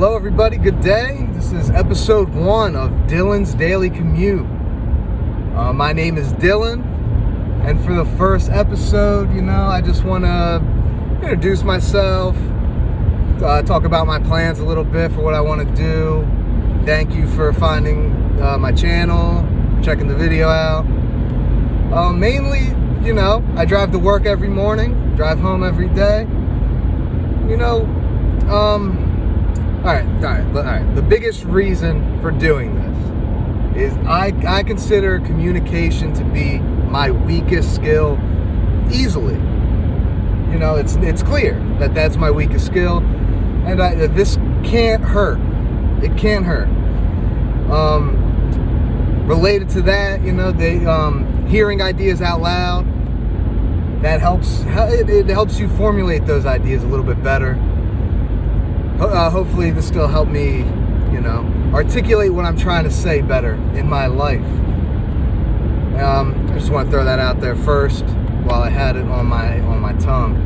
Hello everybody, good day. This is episode 1 of Dylan's Daily Commute. My name is Dylan, and for the first episode, I just want to introduce myself, talk about my plans a little bit for what I want to do. Thank you for finding my channel, checking the video out. Mainly, I drive to work every morning, drive home every day. All right. The biggest reason for doing this is I consider communication to be my weakest skill easily. It's clear that that's my weakest skill, and this can't hurt. It can't hurt. Related to that, hearing ideas out loud, that helps. It helps you formulate those ideas a little bit better. Hopefully this will help me, articulate what I'm trying to say better in my life. I just want to throw that out there first while I had it on my tongue.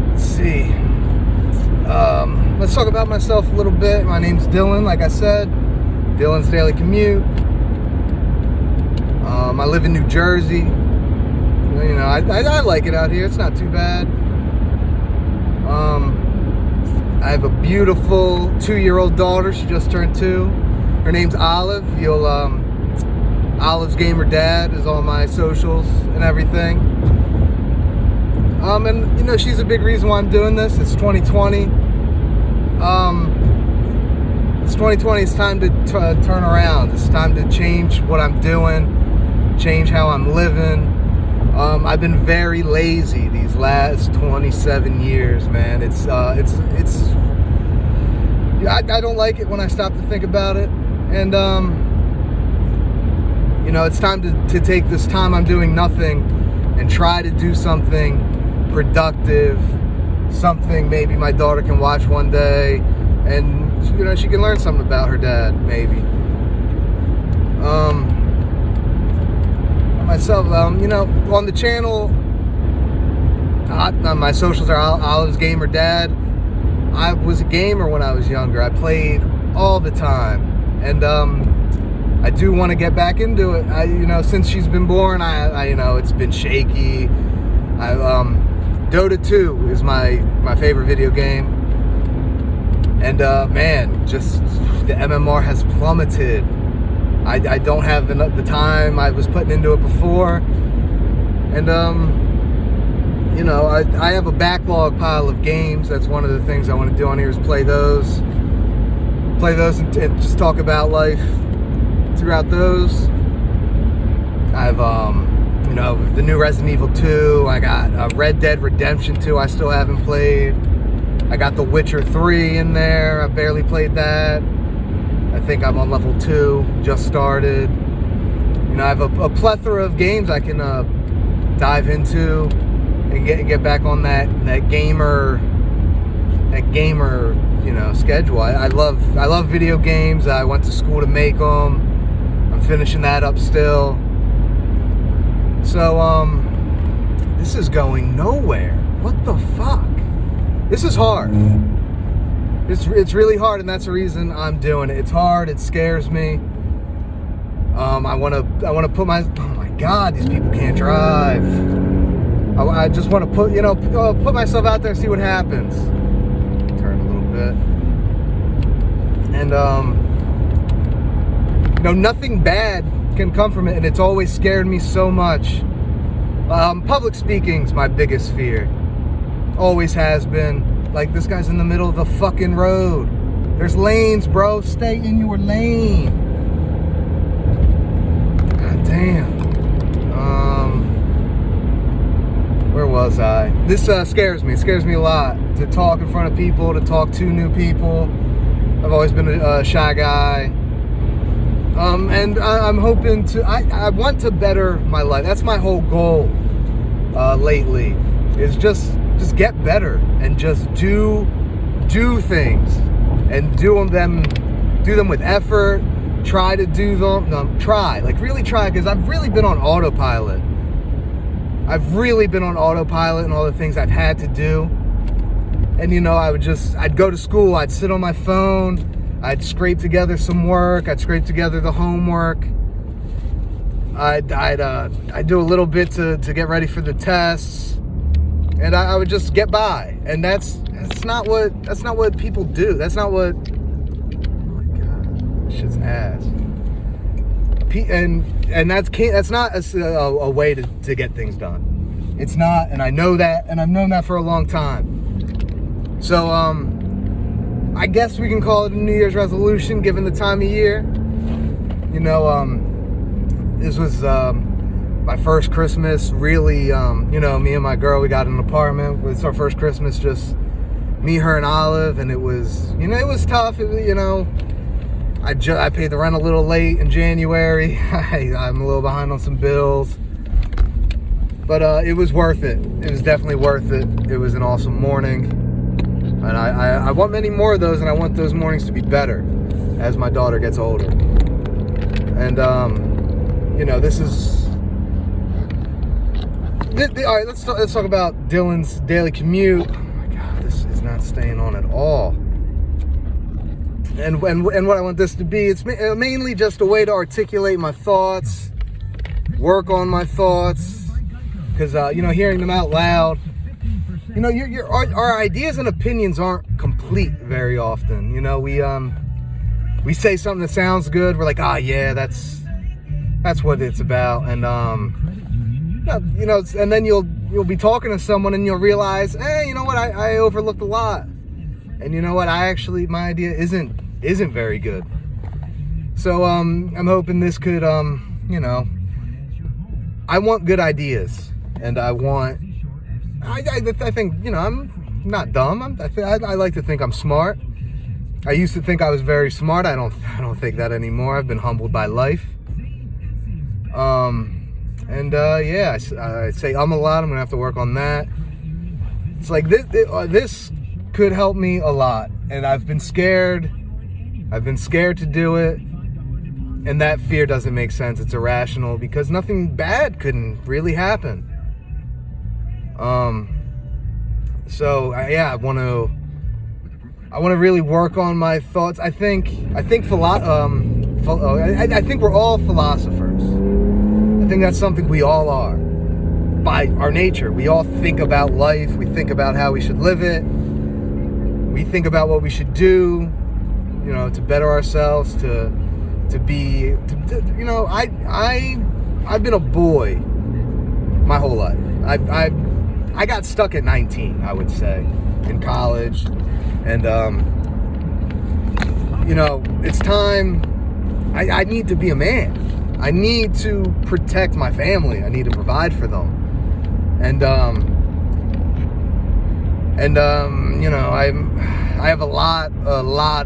Let's see. Let's talk about myself a little bit. My name's Dylan, like I said. Dylan's Daily Commute. I live in New Jersey. I like it out here. It's not too bad. I have a beautiful 2-year-old daughter. She just turned 2. Her name's Olive. Olive's Gamer Dad is on my socials and everything. And she's a big reason why I'm doing this. It's 2020. It's 2020. It's time to turn around. It's time to change what I'm doing, change how I'm living. I've been very lazy these last 27 years, man. I don't like it when I stop to think about it. And, it's time to take this time I'm doing nothing and try to do something productive, something maybe my daughter can watch one day and, she can learn something about her dad, maybe. Myself, on the channel, my socials are Olive's Gamer Dad. I was a gamer when I was younger. I played all the time, and I do want to get back into it. Since she's been born, it's been shaky. Dota 2 is my favorite video game, and man, just the MMR has plummeted. I don't have the time I was putting into it before, and I have a backlog pile of games. That's one of the things I want to do on here is play those and just talk about life throughout those. I have the new Resident Evil 2. I got Red Dead Redemption 2 I still haven't played. I got The Witcher 3 in there. I barely played that. I think I'm on level 2, just started. I have a plethora of games I can dive into and get back on that gamer schedule. I love video games. I went to school to make them. I'm finishing that up still. So this is going nowhere. What the fuck? This is hard. It's really hard, and that's the reason I'm doing it. It's hard. It scares me. I want to put my. Oh my God, these people can't drive. I just want to put myself out there, see what happens. Turn a little bit, and nothing bad can come from it, and it's always scared me so much. Public speaking's my biggest fear. Always has been. Like, this guy's in the middle of the fucking road. There's lanes, bro. Stay in your lane. God damn. Where was I? This scares me. It scares me a lot to talk in front of people, to talk to new people. I've always been a shy guy. And I'm hoping to. I want to better my life. That's my whole goal lately. Is just get better and just do things and do them with effort. Try to do them. Really try, because I've really been on autopilot. And all the things I've had to do. And I'd go to school, I'd sit on my phone, I'd scrape together some work, I'd scrape together the homework, I'd do a little bit to get ready for the tests, and I would just get by. And that's not what people do. That's not what. Oh my god, this shit's ass. And that's not a way to get things done. It's not, and I know that, and I've known that for a long time. So I guess we can call it a New Year's resolution, given the time of year. This was my first Christmas. Really, me and my girl, we got an apartment. It was our first Christmas, just me, her, and Olive, and it was tough. I paid the rent a little late in January. I'm a little behind on some bills. But it was worth it. It was definitely worth it. It was an awesome morning. And I want many more of those, and I want those mornings to be better as my daughter gets older. And, this is... all right, let's talk about Dylan's daily commute. Oh my God, this is not staying on at all. And what I want this to be, it's mainly just a way to articulate my thoughts, work on my thoughts, because, hearing them out loud, our ideas and opinions aren't complete very often. We say something that sounds good, we're like, yeah, that's what it's about, and and then you'll be talking to someone and you'll realize, hey, you know what, I overlooked a lot, and you know what, my idea isn't very good. So I'm hoping this could I want good ideas, and I think I'm not dumb. I like to think I'm smart. I used to think I was very smart. I don't think that anymore. I've been humbled by life. I say a lot. I'm gonna have to work on that. It's like this could help me a lot, and I've been scared to do it, and that fear doesn't make sense. It's irrational, because nothing bad couldn't really happen. I want to really work on my thoughts. I think we're all philosophers. I think that's something we all are by our nature. We all think about life. We think about how we should live it. We think about what we should do, to better ourselves, I've been a boy my whole life. I got stuck at 19, I would say, in college. And, it's time. I need to be a man. I need to protect my family. I need to provide for them. And I have a lot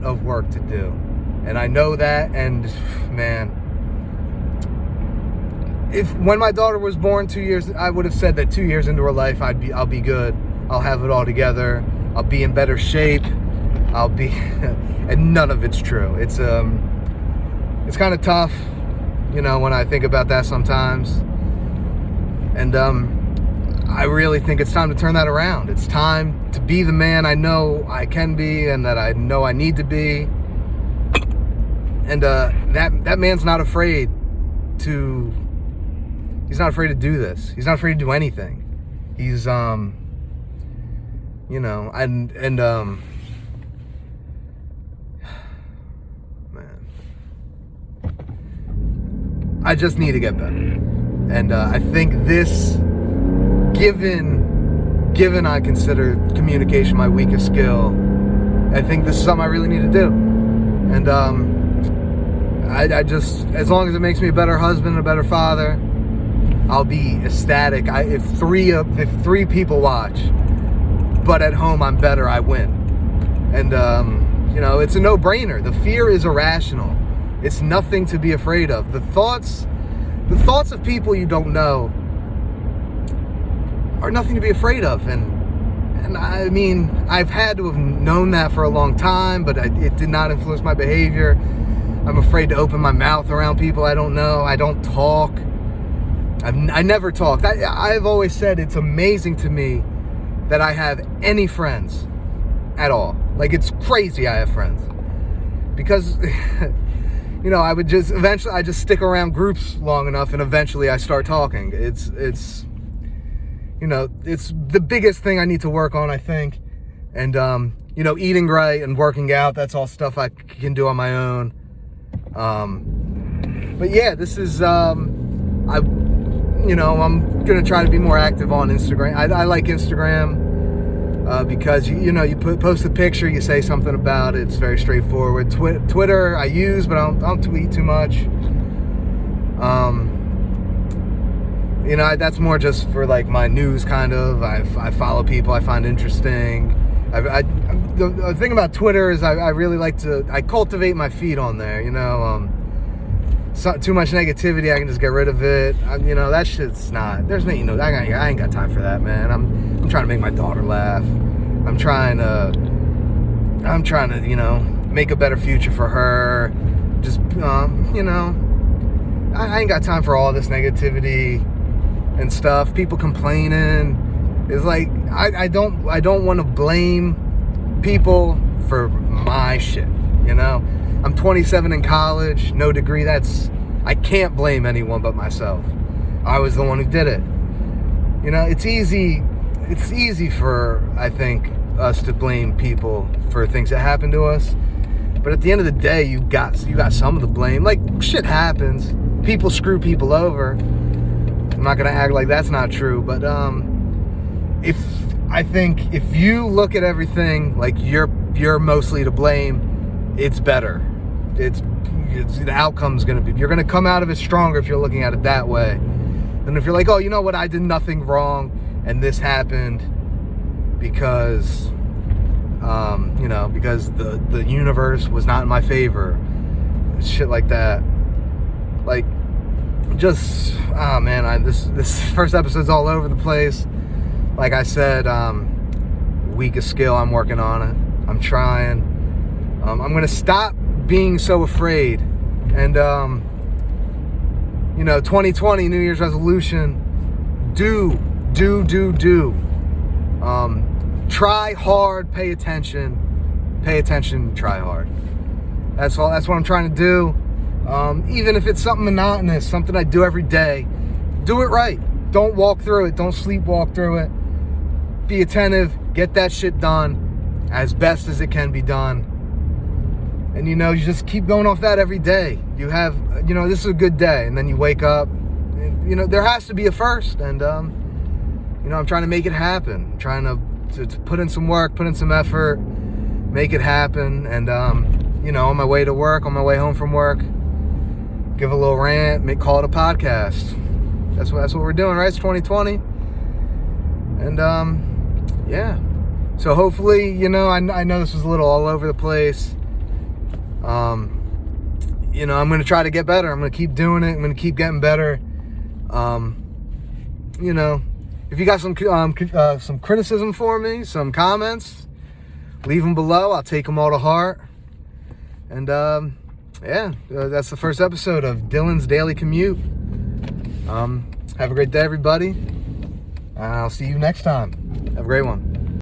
of work to do. And I know that, and man, when my daughter was born 2 years, I would have said that 2 years into her life, I'll be good. I'll have it all together. I'll be in better shape. And none of it's true. It's kind of tough, when I think about that sometimes. And I really think it's time to turn that around. It's time to be the man I know I can be, and that I know I need to be. And that man's not afraid to. He's not afraid to do this. He's not afraid to do anything. He's, man, I just need to get better. And I think this, given I consider communication my weakest skill, I think this is something I really need to do. And I just, as long as it makes me a better husband and a better father, I'll be ecstatic. If three people watch, but at home I'm better, I win. And it's a no-brainer. The fear is irrational. It's nothing to be afraid of. The thoughts of people you don't know are nothing to be afraid of. And I mean, I've had to have known that for a long time, but it did not influence my behavior. I'm afraid to open my mouth around people I don't know. I don't talk. I never talked. I've always said it's amazing to me that I have any friends at all. Like, it's crazy I have friends. Because, you know, I just stick around groups long enough and eventually I start talking. It's you know, it's the biggest thing I need to work on, I think. And, you know, eating right and working out, that's all stuff I can do on my own. But yeah, this is, I'm going to try to be more active on Instagram. I like Instagram, because, you know, you post a picture, you say something about it. It's very straightforward. Twitter I use, but I don't tweet too much. You know, that's more just for like my news kind of. I follow people I find interesting. The thing about Twitter is I really like I cultivate my feed on there, you know. Too much negativity, I can just get rid of it. You know, that shit's not, there's no, you know, I ain't got time for that, man. I'm trying to make my daughter laugh. I'm trying to, you know, make a better future for her. Just, you know, I ain't got time for all this negativity and stuff. People complaining. It's like, I don't want to blame people for my shit, you know? I'm 27 in college, no degree. I can't blame anyone but myself. I was the one who did it. You know, it's easy for, I think, us to blame people for things that happen to us. But at the end of the day, you got some of the blame. Like, shit happens. People screw people over. I'm not gonna act like that's not true, but if you look at everything like you're mostly to blame, it's better. It's the outcome's gonna be, you're gonna come out of it stronger if you're looking at it that way. And if you're like, oh, you know what, I did nothing wrong and this happened because you know, because the universe was not in my favor, shit like that. Like, just, oh man, this first episode's all over the place. Like I said, weakest skill, I'm working on it. I'm trying. I'm gonna stop being so afraid. And you know, 2020 New Year's resolution, do. Try hard, pay attention, try hard. That's all. That's what I'm trying to do. Even if it's something monotonous, something I do every day, do it right. Don't walk through it. Don't sleepwalk through it. Be attentive. Get that shit done as best as it can be done. And, you know, you just keep going off that every day. You have, you know, this is a good day. And then you wake up. And, you know, there has to be a first. And, you know, I'm trying to make it happen. I'm trying to put in some work, put in some effort, make it happen. And, you know, on my way to work, on my way home from work, give a little rant, call it a podcast. That's what we're doing, right? It's 2020. And, yeah. So hopefully, you know, I know this was a little all over the place. You know, I'm going to try to get better. I'm going to keep doing it. I'm going to keep getting better. You know, if you got some criticism for me, some comments, leave them below. I'll take them all to heart. And, yeah, that's the first episode of Dylan's Daily Commute. Have a great day, everybody. I'll see you next time. Have a great one.